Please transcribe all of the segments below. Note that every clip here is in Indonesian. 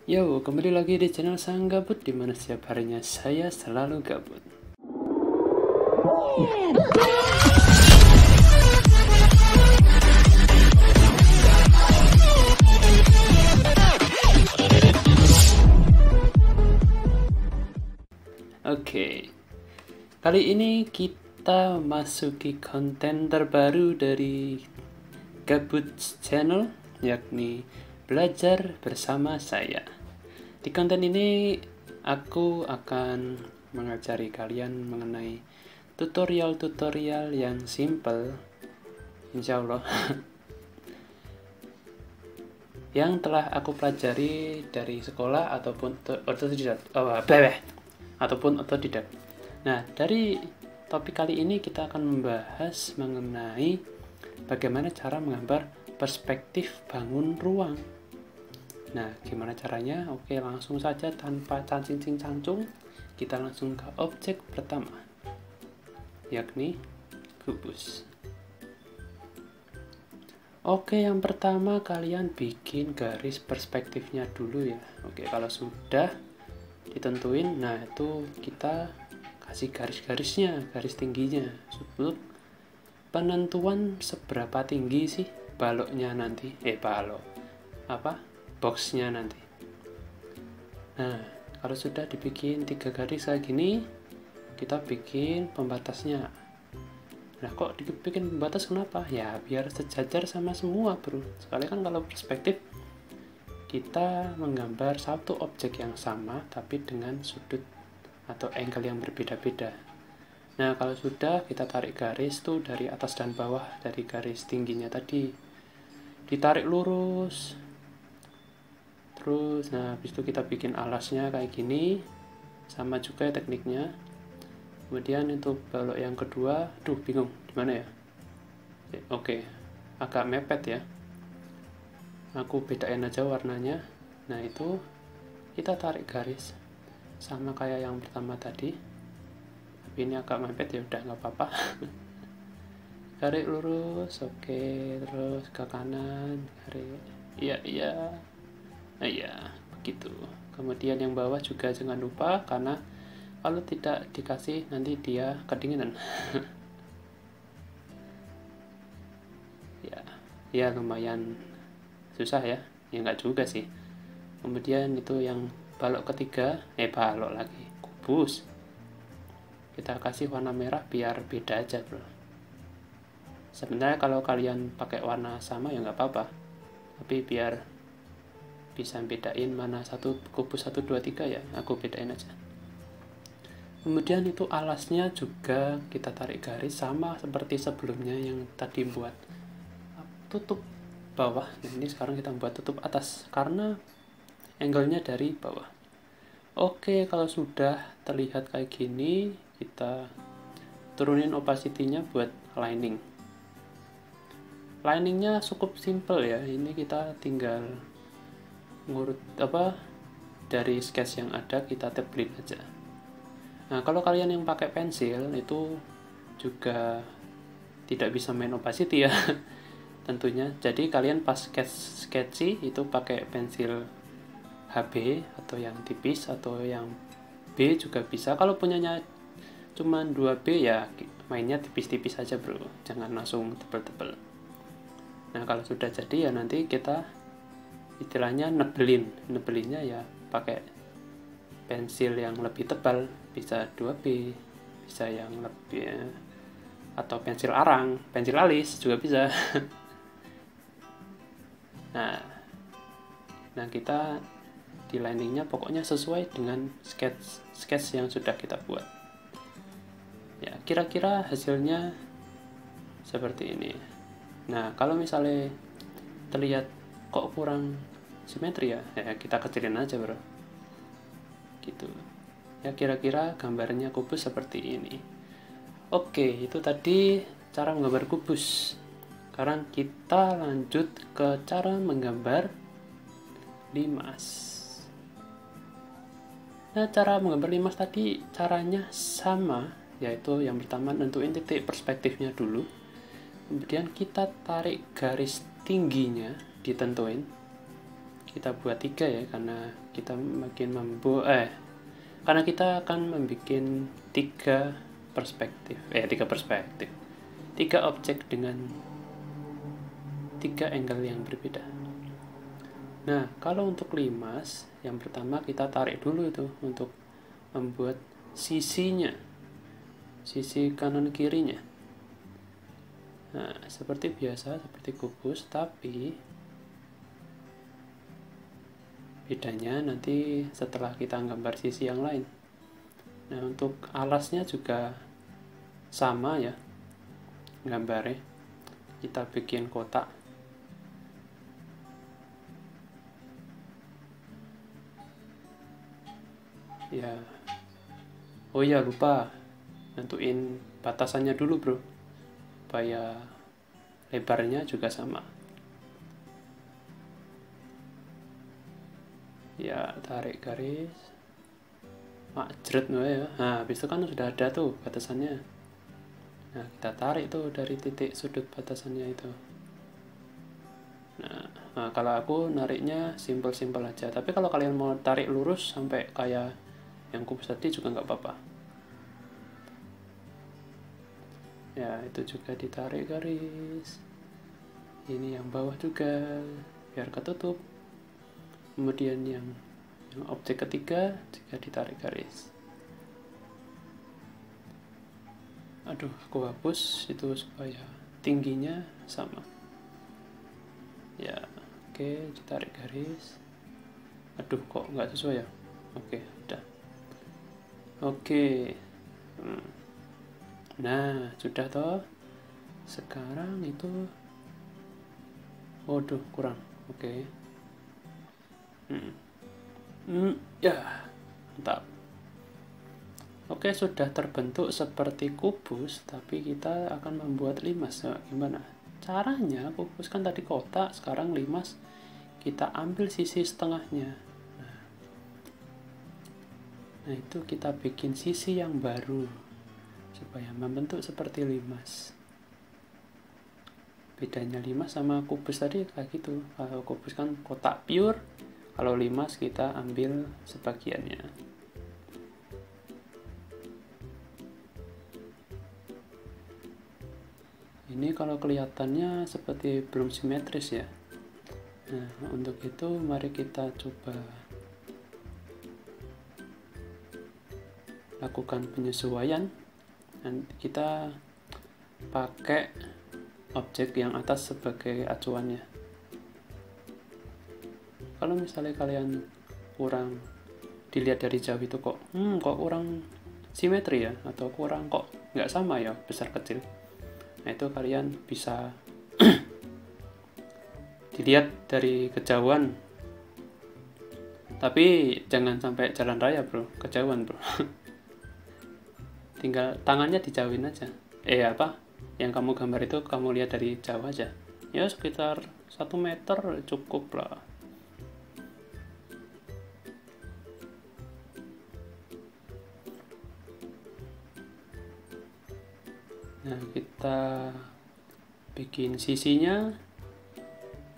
Yo, kembali lagi di channel Sang Gabut, dimana setiap harinya saya selalu gabut. Oke, kali ini kita masuki konten terbaru dari Gabut Channel, yakni belajar bersama saya. Di konten ini aku akan mengajari kalian mengenai tutorial-tutorial yang simple, insya Allah, yang telah aku pelajari dari sekolah ataupun otodidak. Nah, dari topik kali ini kita akan membahas mengenai bagaimana cara menggambar perspektif bangun ruang. Nah, gimana caranya? Oke, langsung saja tanpa cancing-cancung, kita langsung ke objek pertama, yakni kubus. Oke, yang pertama kalian bikin garis perspektifnya dulu ya. Oke, kalau sudah ditentuin, nah itu kita kasih garis-garisnya, garis tingginya. Untuk penentuan seberapa tinggi sih baloknya nanti, boxnya nanti. Nah, kalau sudah dibikin 3 garis kayak gini, kita bikin pembatasnya. Nah, kok dibikin pembatas kenapa? Ya, biar sejajar sama semua, bro. Sekali kan kalau perspektif, kita menggambar satu objek yang sama, tapi dengan sudut atau angle yang berbeda-beda. Nah, kalau sudah, kita tarik garis tuh dari atas dan bawah, dari garis tingginya tadi. Ditarik lurus. Terus, nah, habis itu kita bikin alasnya kayak gini. Sama juga tekniknya. Kemudian itu balok yang kedua, bingung, gimana ya? Oke, agak mepet ya. Aku bedain aja warnanya. Nah, itu kita tarik garis sama kayak yang pertama tadi, tapi ini agak mepet ya, udah nggak apa-apa. Tarik lurus, oke, terus ke kanan, tarik, iya, begitu. Kemudian yang bawah juga jangan lupa, karena kalau tidak dikasih nanti dia kedinginan. ya lumayan susah ya nggak juga sih. Kemudian itu yang balok ketiga, balok lagi, kubus, kita kasih warna merah biar beda aja, bro. Sebenarnya kalau kalian pakai warna sama ya nggak apa-apa, tapi biar bisa bedain mana satu kubus 1, 2, 3 ya, aku bedain aja. Kemudian itu alasnya juga kita tarik garis sama seperti sebelumnya yang tadi buat tutup bawah. Nah, ini sekarang kita buat tutup atas karena angle-nya dari bawah. Oke, kalau sudah terlihat kayak gini, kita turunin opacity-nya buat lining. Lining-nya cukup simple ya. Ini kita tinggal ngurut dari sketch yang ada, kita tebelin aja. Nah, kalau kalian yang pakai pensil itu juga tidak bisa main opacity ya. Tentunya, jadi kalian pas sketchy itu pakai pensil HB atau yang tipis atau yang B juga bisa. Kalau punyanya cuma 2B ya mainnya tipis-tipis aja, bro, jangan langsung tebel-tebel. Nah, kalau sudah jadi ya nanti kita istilahnya nebelinnya ya pakai pensil yang lebih tebal, bisa 2B, bisa yang lebih atau pensil arang, pensil alis juga bisa. Nah, kita di liningnya pokoknya sesuai dengan sketch yang sudah kita buat. Ya, kira-kira hasilnya seperti ini. Nah, kalau misalnya terlihat kok kurang simetri ya kita kecilin aja, bro. Gitu. Ya, kira-kira gambarnya kubus seperti ini. Oke, itu tadi cara menggambar kubus. Sekarang kita lanjut ke cara menggambar limas. Nah, cara menggambar limas tadi caranya sama, yaitu yang pertama nentuin titik perspektifnya dulu. Kemudian kita tarik garis tingginya, ditentuin. kita buat 3 ya, karena kita karena kita akan membuat 3 perspektif, 3 objek dengan 3 angle yang berbeda. Nah, kalau untuk limas, yang pertama kita tarik dulu itu untuk membuat sisinya, sisi kanan kirinya. Nah, seperti biasa, seperti kubus, tapi bedanya nanti setelah kita gambar sisi yang lain. Nah, untuk alasnya juga sama ya gambarnya, kita bikin kotak. Ya, oh ya, lupa nentuin batasannya dulu bro, supaya lebarnya juga sama. Ya, tarik garis, jret ya. Nah, habis itu kan sudah ada tuh batasannya. Nah, kita tarik tuh dari titik sudut batasannya itu. Nah, kalau aku nariknya simpel-simpel aja. Tapi kalau kalian mau tarik lurus sampai kayak yang kubus tadi juga nggak apa-apa. Ya, itu juga ditarik garis. Ini yang bawah juga biar ketutup. Kemudian yang objek ketiga juga ditarik garis. Aduh, aku hapus itu supaya tingginya sama. Ya, oke, ditarik garis. Aduh, kok nggak sesuai ya? Oke, udah. Oke. Nah, sudah toh. Sekarang itu, waduh, kurang. Oke. Ya, mantap. Oke, sudah terbentuk seperti kubus, tapi kita akan membuat limas. Nah, gimana? Caranya, kubus kan tadi kotak, sekarang limas. Kita ambil sisi setengahnya. Nah, itu kita bikin sisi yang baru, supaya membentuk seperti limas. Bedanya limas sama kubus tadi kayak gitu. Kalau kubus kan kotak pure, kalau limas kita ambil sebagiannya. Ini kalau kelihatannya seperti belum simetris ya. Nah, untuk itu mari kita coba lakukan penyesuaian. Dan kita pakai objek yang atas sebagai acuannya. Kalau misalnya kalian kurang, dilihat dari jauh itu kok kurang simetri ya, atau kurang kok nggak sama ya besar kecil. Nah, itu kalian bisa dilihat dari kejauhan, tapi jangan sampai jalan raya bro, kejauhan bro. Tinggal tangannya dijauhin aja, yang kamu gambar itu kamu lihat dari jauh aja ya, sekitar 1 meter cukup lah. Nah, kita bikin sisinya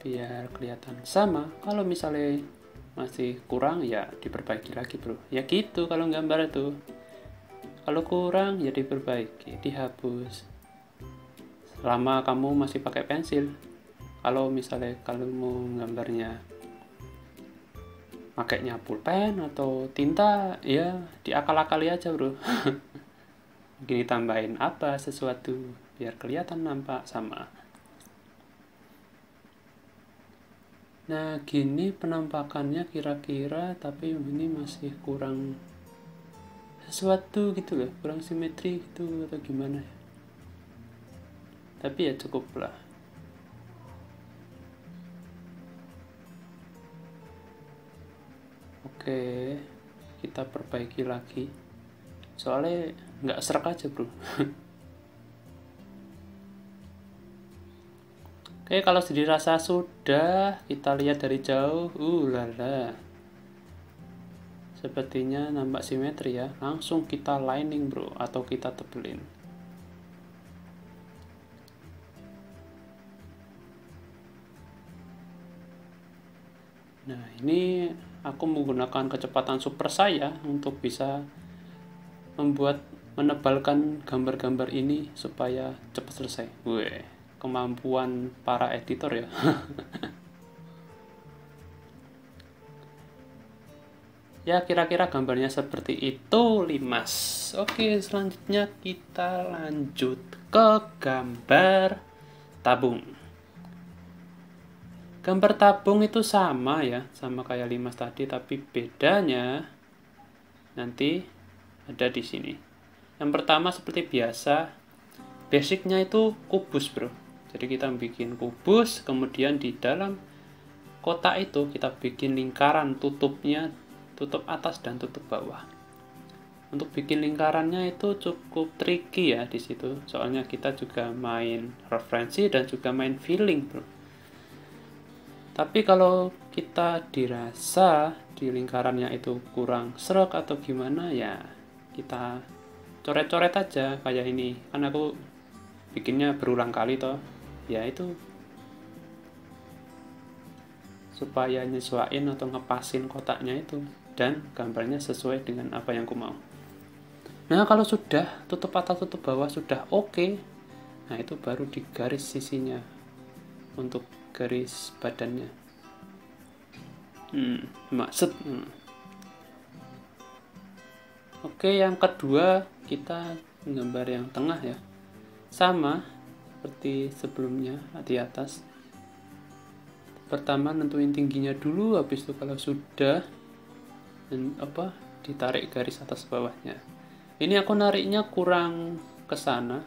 biar kelihatan sama. Kalau misalnya masih kurang ya diperbaiki lagi bro, ya gitu kalau gambar itu. Kalau kurang ya diperbaiki, dihapus selama kamu masih pakai pensil. Kalau misalnya kalau mau gambarnya makainya pulpen atau tinta, ya diakal-akali aja bro. Gini, tambahin apa sesuatu biar kelihatan nampak sama. Nah, gini penampakannya kira-kira, tapi ini masih kurang sesuatu gitu loh, kurang simetri gitu atau gimana ya. Tapi ya cukup lah. Oke, kita perbaiki lagi. Soalnya nggak serak aja bro. Oke, kalau dirasa sudah, kita lihat dari jauh. Lala. Sepertinya nampak simetri ya. Langsung kita lining bro, atau kita tebelin. Nah, ini aku menggunakan kecepatan super saya untuk bisa menebalkan gambar-gambar ini supaya cepat selesai. Weh, kemampuan para editor ya. Ya, kira-kira gambarnya seperti itu, Limas. Oke, selanjutnya kita lanjut ke gambar tabung. Gambar tabung itu sama ya, sama kayak Limas tadi, tapi bedanya nanti ada di sini. Yang pertama seperti biasa, basicnya itu kubus bro. Jadi kita bikin kubus, kemudian di dalam kotak itu kita bikin lingkaran, tutupnya tutup atas dan tutup bawah. Untuk bikin lingkarannya itu cukup tricky ya di situ, soalnya kita juga main referensi dan juga main feeling bro. Tapi kalau kita dirasa di lingkarannya itu kurang serak atau gimana ya, kita coret-coret aja kayak ini. Kan aku bikinnya berulang kali toh, ya itu supaya nyesuaiin atau ngepasin kotaknya itu dan gambarnya sesuai dengan apa yang aku mau. Nah, kalau sudah tutup atas tutup bawah sudah oke, nah itu baru di garis sisinya untuk garis badannya. Maksud. Oke, yang kedua kita gambar yang tengah ya. Sama seperti sebelumnya di atas. Pertama nentuin tingginya dulu, habis itu kalau sudah ditarik garis atas bawahnya. Ini aku nariknya kurang ke sana.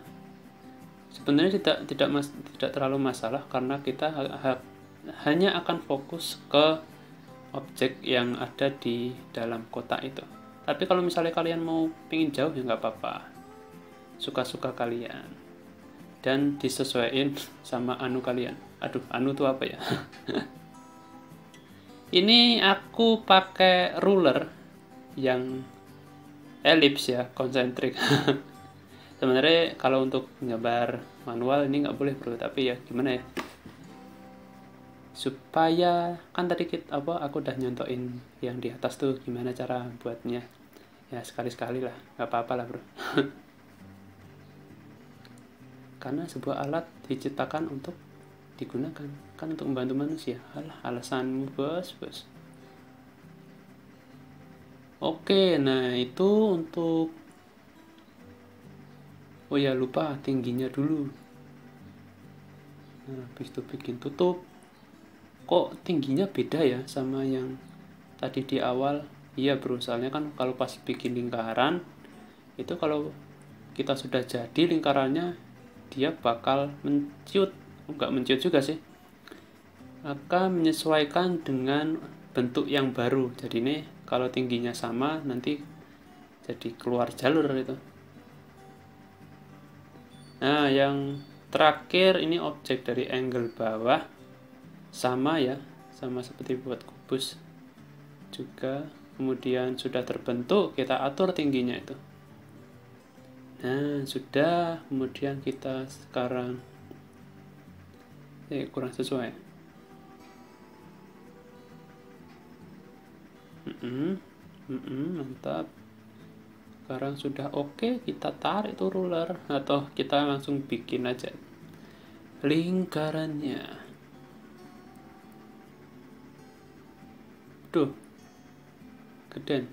Sebenarnya tidak terlalu masalah karena kita hanya akan fokus ke objek yang ada di dalam kotak itu. Tapi kalau misalnya kalian mau pingin jauh ya nggak apa-apa, suka-suka kalian dan disesuaikan sama anu kalian. Aduh, anu tuh apa ya? Ini aku pakai ruler yang elips ya, konsentrik. Sebenarnya kalau untuk gambar manual ini nggak boleh bro, tapi ya gimana ya? Supaya kan tadi aku udah nyontoin yang di atas tuh gimana cara buatnya. Ya sekali-sekali lah, nggak apa-apa lah bro. Karena sebuah alat diciptakan untuk digunakan, kan untuk membantu manusia. Alah, alasanmu bos. Oke, nah itu untuk lupa tingginya dulu. Nah, habis itu bikin tutup. Kok tingginya beda ya sama yang tadi di awal? Iya bro, soalnya kan kalau pas bikin lingkaran itu kalau kita sudah jadi lingkarannya, dia bakal nggak menciut juga sih, akan menyesuaikan dengan bentuk yang baru. Jadi ini kalau tingginya sama nanti jadi keluar jalur itu. Nah, yang terakhir ini objek dari angle bawah sama ya, sama seperti buat kubus juga. Kemudian sudah terbentuk, kita atur tingginya itu. Nah, sudah. Kemudian kita sekarang kurang sesuai. Mantap. Sekarang sudah oke, kita tarik tuh ruler atau kita langsung bikin aja lingkarannya. Tuh, geden.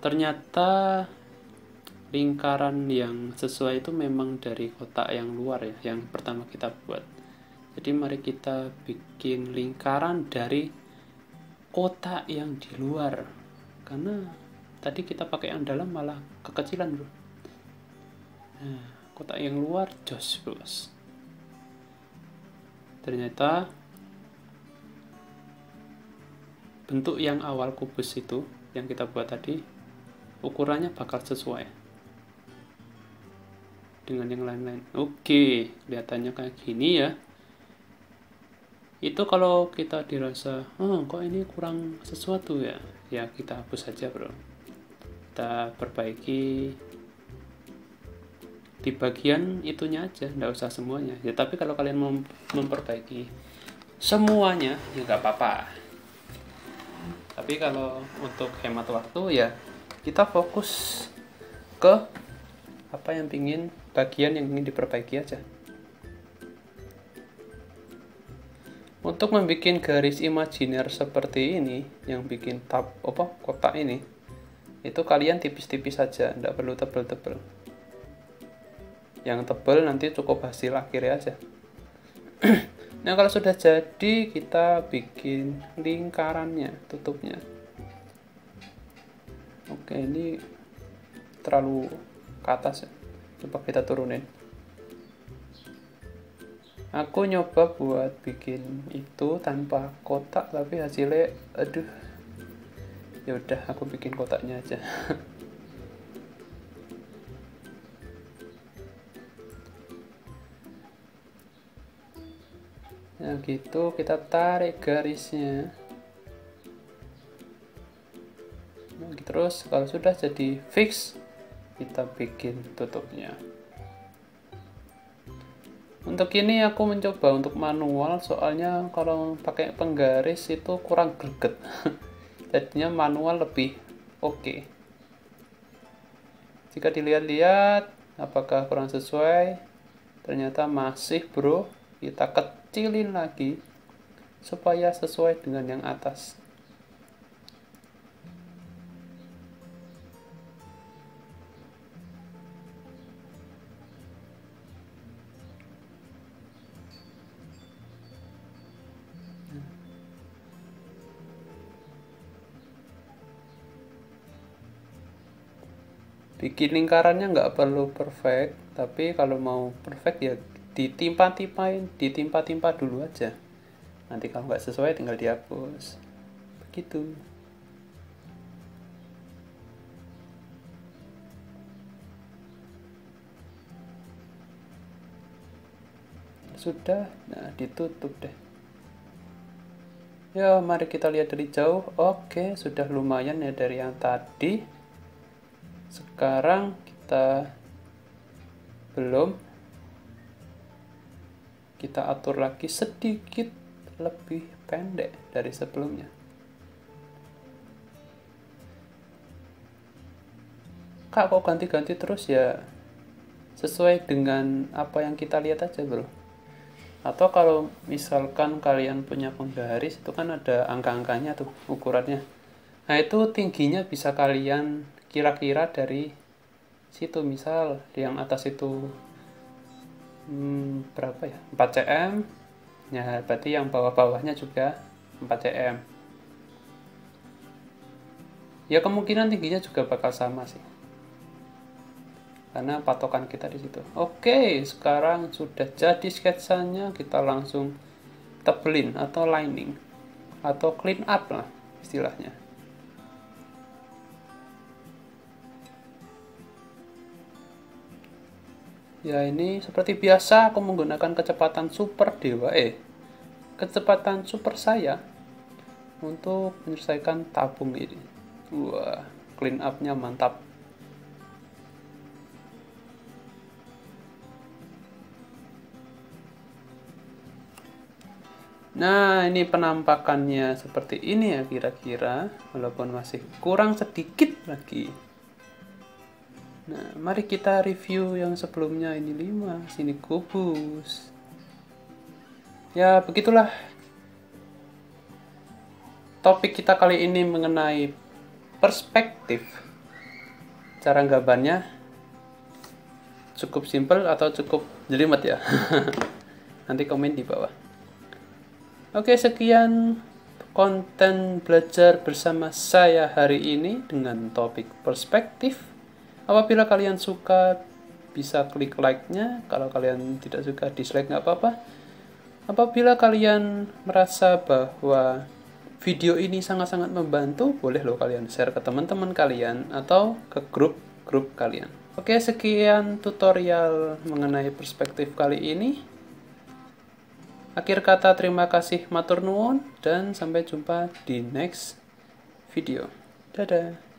Ternyata lingkaran yang sesuai itu memang dari kotak yang luar ya, yang pertama kita buat. Jadi mari kita bikin lingkaran dari kotak yang di luar, karena tadi kita pakai yang dalam malah kekecilan bro. Nah, kotak yang luar jos bos. Ternyata bentuk yang awal kubus itu yang kita buat tadi ukurannya bakal sesuai dengan yang lain-lain. Oke, kelihatannya kayak gini ya. Itu kalau kita dirasa kok ini kurang sesuatu ya, ya kita hapus saja bro. Kita perbaiki di bagian itunya aja, nggak usah semuanya ya. Tapi kalau kalian mau memperbaiki semuanya ya nggak apa-apa. Tapi kalau untuk hemat waktu ya kita fokus ke apa yang bagian yang ingin diperbaiki aja. Untuk membuat garis imajiner seperti ini, yang bikin kotak ini, itu kalian tipis-tipis saja, tidak perlu tebel-tebel. Yang tebel nanti cukup hasil akhirnya aja. Nah, kalau sudah jadi, kita bikin lingkarannya, tutupnya. Oke, ini terlalu ke atas ya. Coba kita turunin. Aku nyoba buat bikin itu tanpa kotak, tapi hasilnya, aduh. Ya udah, aku bikin kotaknya aja. Nah gitu, kita tarik garisnya. Nah, terus kalau sudah jadi fix, kita bikin tutupnya. Untuk ini aku mencoba untuk manual, soalnya kalau pakai penggaris itu kurang greget. Jadinya manual lebih oke. Jika dilihat-lihat apakah kurang sesuai, ternyata masih bro, kita kecilin lagi supaya sesuai dengan yang atas. Bikin lingkarannya nggak perlu perfect, tapi kalau mau perfect ya ditimpa-timpa dulu aja. Nanti kalau nggak sesuai tinggal dihapus. Begitu. Sudah, nah ditutup deh. Ya, mari kita lihat dari jauh. Oke, sudah lumayan ya dari yang tadi. Sekarang kita kita atur lagi sedikit lebih pendek dari sebelumnya. Kak, kok ganti-ganti terus ya? Sesuai dengan apa yang kita lihat aja bro. Atau kalau misalkan kalian punya penggaris, itu kan ada angka-angkanya tuh, ukurannya. Nah itu tingginya bisa kalian kira-kira dari situ. Misal yang atas itu berapa ya, 4 cm ya, berarti yang bawah-bawahnya juga 4 cm ya, kemungkinan tingginya juga bakal sama sih karena patokan kita di situ. Oke, sekarang sudah jadi sketsanya, kita langsung tebelin atau lining atau clean up lah istilahnya. Ya ini seperti biasa aku menggunakan kecepatan super kecepatan super saya untuk menyelesaikan tabung ini. Wah, clean up-nya mantap. Nah, ini penampakannya seperti ini ya kira-kira, walaupun masih kurang sedikit lagi. Nah, mari kita review yang sebelumnya. Ini 5, sini kubus. Ya, begitulah topik kita kali ini mengenai perspektif. Cara gambarnya cukup simple atau cukup jelimet ya? Nanti komen di bawah. Oke, sekian konten belajar bersama saya hari ini dengan topik perspektif. Apabila kalian suka, bisa klik like-nya. Kalau kalian tidak suka, dislike nggak apa-apa. Apabila kalian merasa bahwa video ini sangat-sangat membantu, boleh loh kalian share ke teman-teman kalian atau ke grup-grup kalian. Oke, sekian tutorial mengenai perspektif kali ini. Akhir kata, terima kasih matur nuwun dan sampai jumpa di next video. Dadah.